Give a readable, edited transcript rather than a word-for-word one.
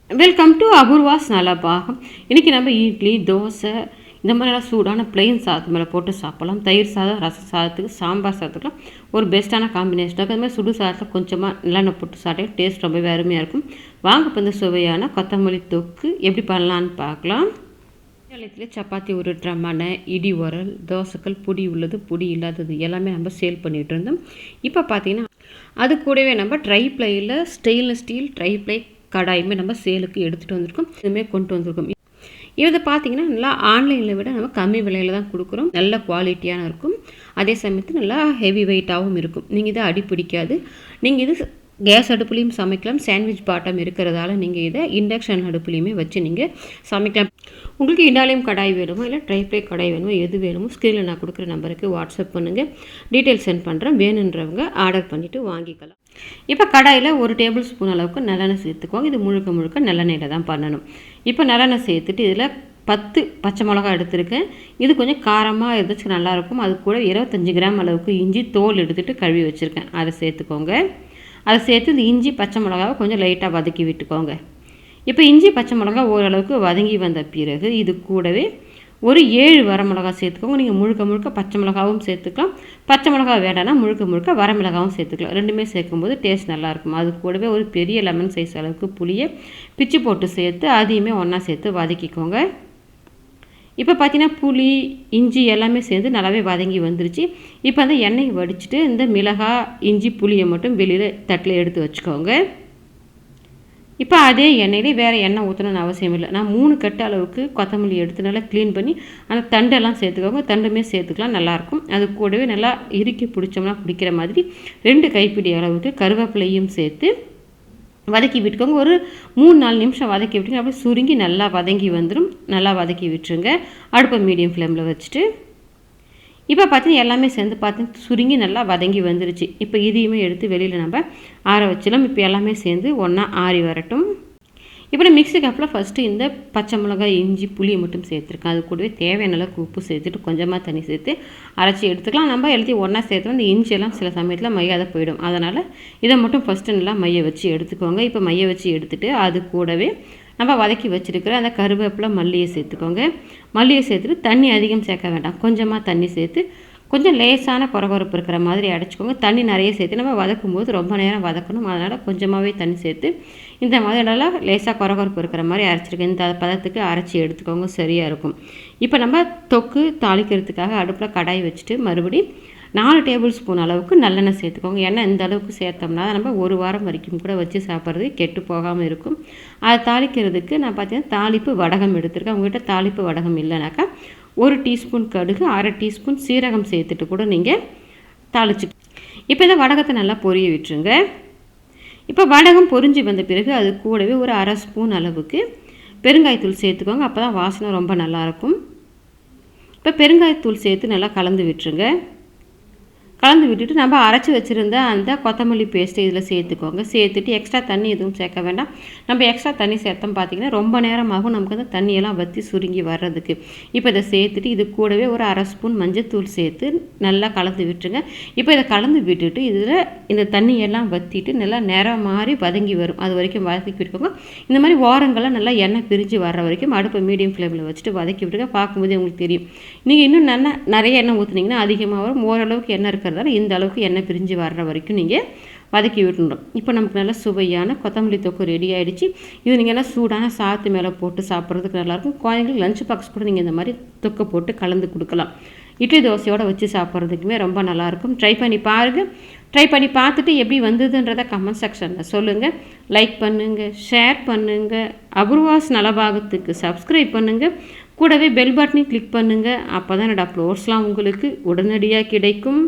Welcome to Apoorva's Nalabagam. இன்றைக்கி நம்ம இட்லி, தோசை இந்த மாதிரிலாம் சூடான பிளெயின் சாதத்து மேலே போட்டு சாப்பிட்லாம். தயிர் சாதம், ரச சாதத்துக்கு, சாம்பார் சாதத்துக்குலாம் ஒரு பெஸ்ட்டான காம்பினேஷன் இருக்குது. அது மாதிரி சுடு சாதத்தில் கொஞ்சமாக நல்லெண்ணெய் போட்டு சாப்பிட்டா டேஸ்ட் ரொம்பவே அருமையாக இருக்கும். வாங்க இப்போ இந்த சுவையான கொத்தமல்லி தொக்கு எப்படி பண்ணலான்னு பார்க்கலாம். நிலையத்தில் சப்பாத்தி உருட்டுற மனை, இடி உரல், தோசைக்கல், பொடி உள்ளது, பொடி இல்லாதது எல்லாமே நம்ம சேல் பண்ணிகிட்டு இருந்தோம். இப்போ பார்த்தீங்கன்னா அது கூடவே நம்ம ட்ரை ப்ளையில் ஸ்டெயின்லெஸ் ஸ்டீல் ட்ரை ப்ளை கடாயுமே நம்ம சேலுக்கு எடுத்துகிட்டு வந்திருக்கோம். இதுவுமே கொண்டு வந்திருக்கோம். இதை பார்த்தீங்கன்னா நல்லா ஆன்லைனில் விட நம்ம கம்மி விலையில் தான் கொடுக்குறோம். நல்ல குவாலிட்டியான இருக்கும். அதே சமயத்தில் நல்லா ஹெவி வெயிட்டாகவும் இருக்கும். நீங்கள் இதை அடி பிடிக்காது. நீங்கள் இது கேஸ் அடுப்புலையும் சமைக்கலாம். சாண்ட்விச் பாட்டம் இருக்கிறதால நீங்கள் இதை இண்டக்ஷன் அடுப்புலையுமே வச்சு நீங்கள் சமைக்கலாம். உங்களுக்கு இண்டாலியம் கடாய் வேணுமோ இல்லை ட்ரை ப்ளை கடாய் வேணுமோ எது வேணுமோ ஸ்க்ரீனில் நான் கொடுக்குற நம்பருக்கு வாட்ஸ்அப் பண்ணுங்கள். டீட்டெயில் சென்ட் பண்ணுறேன். வேணுன்றவங்க ஆர்டர் பண்ணிவிட்டு வாங்கிக்கலாம். இப்போ கடாயில் 1 டேபிள் ஸ்பூன் அளவுக்கு நல்லெண்ணெய் சேர்த்துக்குவாங்க. இது முழுக்க முழுக்க நல்லெண்ணெயில் தான் பண்ணணும். இப்போ நல்லெண்ணெய் சேர்த்துட்டு இதில் 10 பச்சை மிளகா எடுத்துருக்கேன். இது கொஞ்சம் காரமாக இருந்துச்சு நல்லாயிருக்கும். அது கூட 25 கிராம் அளவுக்கு இஞ்சி தோல் எடுத்துகிட்டு கழுவி வச்சுருக்கேன். அதை சேர்த்துக்கோங்க. அதை சேர்த்து இந்த இஞ்சி பச்சை மிளகாவை கொஞ்சம் லைட்டாக வதக்கி விட்டுக்கோங்க. இப்போ இஞ்சி பச்சை மிளகா ஓரளவுக்கு வதங்கி வந்த பிறகு இது கூடவே ஒரு 7 வரமிளகா சேர்த்துக்கோங்க. நீங்கள் முழுக்க முழுக்க பச்சை மிளகாவும் சேர்த்துக்கலாம். பச்சை மிளகா வேண்டாம்னா முழுக்க முழுக்க வரமிளகாவும் சேர்த்துக்கலாம். ரெண்டுமே சேர்க்கும்போது டேஸ்ட் நல்லாயிருக்கும். அது கூடவே ஒரு பெரிய லெமன் சைஸ் அளவுக்கு புளியை பிச்சு போட்டு சேர்த்து அதையுமே ஒன்றா சேர்த்து வதக்கிக்கோங்க. இப்போ பார்த்தீங்கன்னா புளி, இஞ்சி எல்லாமே சேர்ந்து நல்லாவே வதங்கி வந்துருச்சு. இப்போ அந்த எண்ணெய் வடிச்சிட்டு இந்த மிளகாய், இஞ்சி, புளியை மட்டும் வெளியில் தட்டில் எடுத்து வச்சுக்கோங்க. இப்போ அதே எண்ணெயிலே வேறு எண்ணெய் ஊற்றணும்னு அவசியம் இல்லை. நான் 3 கட்டு அளவுக்கு கொத்தமல்லி எடுத்து நல்லா க்ளீன் பண்ணி அந்த தண்டெல்லாம் சேர்த்துக்கோங்க. தண்டுமே சேர்த்துக்கலாம், நல்லாயிருக்கும். அது கூடவே நல்லா இறுக்கி பிடிச்சோம்னா பிடிக்கிற மாதிரி 2 கைப்பிடி அளவுக்கு கருவேப்பிலையும் சேர்த்து வதக்கி விட்டுக்கோங்க. ஒரு 3-4 நிமிஷம் வதக்கி விட்டுங்க. அப்படியே சுருங்கி நல்லா வதங்கி வந்துடும். நல்லா வதக்கி விட்டுருங்க. அடுப்பை மீடியம் ஃப்ளேமில் வச்சுட்டு இப்போ பார்த்தீங்கன்னா எல்லாமே சேர்ந்து பார்த்து சுருங்கி நல்லா வதங்கி வந்துருச்சு. இப்போ இதையுமே எடுத்து வெளியில் நம்ம ஆற வச்சிடலாம். இப்போ எல்லாமே சேர்ந்து ஒன்றா ஆறி வரட்டும். இப்போ நான் மிக்ஸி கப்பில் ஃபஸ்ட்டு இந்த பச்சை மிளகாய், இஞ்சி, புளியை மட்டும் சேர்த்துருக்கேன். அது கூடவே தேவையான அளவுக்கு உப்பு சேர்த்துட்டு கொஞ்சமாக தண்ணி சேர்த்து அரைச்சி எடுத்துக்கலாம். நம்ம எல்லாத்தையும் ஒன்றா சேர்த்தோம். இந்த இஞ்சியெல்லாம் சில சமயத்தில் மையாத போயிடும். அதனால் இதை மட்டும் ஃபஸ்ட்டு நல்லா மைய வச்சு எடுத்துக்கோங்க. இப்போ மைய வச்சு எடுத்துகிட்டு அது கூடவே நம்ம வதக்கி வச்சுருக்கிற அந்த கருவேப்பிலை, மல்லியை சேர்த்துக்கோங்க. மல்லியை சேர்த்துட்டு தண்ணி அதிகம் சேர்க்க வேண்டாம். கொஞ்சமாக தண்ணி சேர்த்து கொஞ்சம் லேசான கொரகொரப்பு இருக்கிற மாதிரி அடைச்சிக்கோங்க. தண்ணி நிறைய சேர்த்து நம்ம வதக்கும் போது ரொம்ப நேரம் வதக்கணும். அதனால் கொஞ்சமாகவே தண்ணி சேர்த்து இந்த மாதிரி நல்லா லேசாக கொரகொரப்பு இருக்கிற மாதிரி அரைச்சிருக்கேன். இந்த பதத்துக்கு அரைச்சி எடுத்துக்கோங்க, சரியாக இருக்கும். இப்போ நம்ம தொக்கு தாளிக்கிறதுக்காக அடுப்பில் கடாய் வச்சுட்டு மறுபடி 4 டேபிள் ஸ்பூன் அளவுக்கு நல்லெண்ணெய் சேர்த்துக்கோங்க. எண்ணெய் இந்த அளவுக்கு சேர்த்தோம்னா நம்ம 1 வாரம் வரைக்கும் கூட வச்சு சாப்பிட்றது கெட்டு போகாமல் இருக்கும். அதை தாளிக்கிறதுக்கு நான் பார்த்தீங்கன்னா தாளிப்பு வடகம் எடுத்துருக்கேன். உங்கள்கிட்ட தாளிப்பு வடகம் இல்லைனாக்கா 1 டீஸ்பூன் கடுகு, 1/2 டீஸ்பூன் சீரகம் சேர்த்துட்டு கூட நீங்கள் தாளிச்சு. இப்போ இந்த வடகத்தை நல்லா பொரிய விட்டுருங்க. இப்போ வடகம் பொரிஞ்சு வந்த பிறகு அது கூடவே ஒரு 1/2 ஸ்பூன் அளவுக்கு பெருங்காயத்தூள் சேர்த்துக்கோங்க. அப்போ தான் வாசனை ரொம்ப நல்லாயிருக்கும். இப்போ பெருங்காயத்தூள் சேர்த்து நல்லா கலந்து விட்டுருங்க. கலந்து விட்டுட்டு நம்ம அரைச்சி வச்சுருந்த அந்த கொத்தமல்லி பேஸ்ட்டு இதில் சேர்த்துக்கோங்க. சேர்த்துட்டு எக்ஸ்ட்ரா தண்ணி எதுவும் சேர்க்க வேண்டாம். நம்ம எக்ஸ்ட்ரா தண்ணி சேர்த்தோம் பார்த்திங்கன்னா ரொம்ப நேரமாகும் நமக்கு அந்த தண்ணியெல்லாம் வற்றி சுருங்கி வர்றதுக்கு. இப்போ இதை சேர்த்துட்டு இது கூடவே ஒரு 1/2 ஸ்பூன் மஞ்சத்தூள் சேர்த்து நல்லா கலந்து விட்டுருங்க. இப்போ இதை கலந்து விட்டுட்டு இதில் இந்த தண்ணியெல்லாம் வற்றிட்டு நல்லா நிறம் மாதிரி வதங்கி வரும். அது வரைக்கும் வதக்கி விட்டுக்கோங்க. இந்த மாதிரி ஓரங்கள்லாம் நல்லா எண்ணெய் பிரிஞ்சு வர்ற வரைக்கும் அடுப்பை மீடியம் ஃப்ளேமில் வச்சுட்டு வதக்கி விட்டுருங்க. பார்க்கும்போது உங்களுக்கு தெரியும். நீங்கள் இன்னும் நிறைய எண்ணெய் ஊற்றுனீங்கன்னா அதிகமாக வரும். ஓரளவுக்கு எண்ணெய் இருக்கிறதால இந்த அளவுக்கு எண்ணெய் பிரிஞ்சு வர்ற வரைக்கும் நீங்கள் வதக்கி விட்டுணும். இப்போ நமக்கு நல்லா சுவையான கொத்தமல்லி தொக்கு ரெடி ஆகிடுச்சு. இது நீங்கள் எல்லாம் சூடான சாத்து மேலே போட்டு சாப்பிட்றதுக்கு நல்லாயிருக்கும். குழந்தைங்களுக்கு லஞ்ச் பாக்ஸ் கூட நீங்கள் இந்த மாதிரி தொக்கை போட்டு கலந்து கொடுக்கலாம். இட்லி தோசையோடு வச்சு சாப்பிட்றதுக்குமே ரொம்ப நல்லாயிருக்கும். ட்ரை பண்ணி பாருங்கள். ட்ரை பண்ணி பார்த்துட்டு எப்படி வந்ததுன்றதை கமெண்ட் செக்ஷனில் சொல்லுங்கள். லைக் பண்ணுங்கள், ஷேர் பண்ணுங்கள். அபூர்வாஸ் நலபாகத்துக்கு சப்ஸ்கிரைப் பண்ணுங்கள். கூடவே பெல் பட்டனையும் கிளிக் பண்ணுங்கள். அப்போ தான் என்னோடய அப்லோட்ஸ்லாம் உங்களுக்கு உடனடியாக கிடைக்கும்.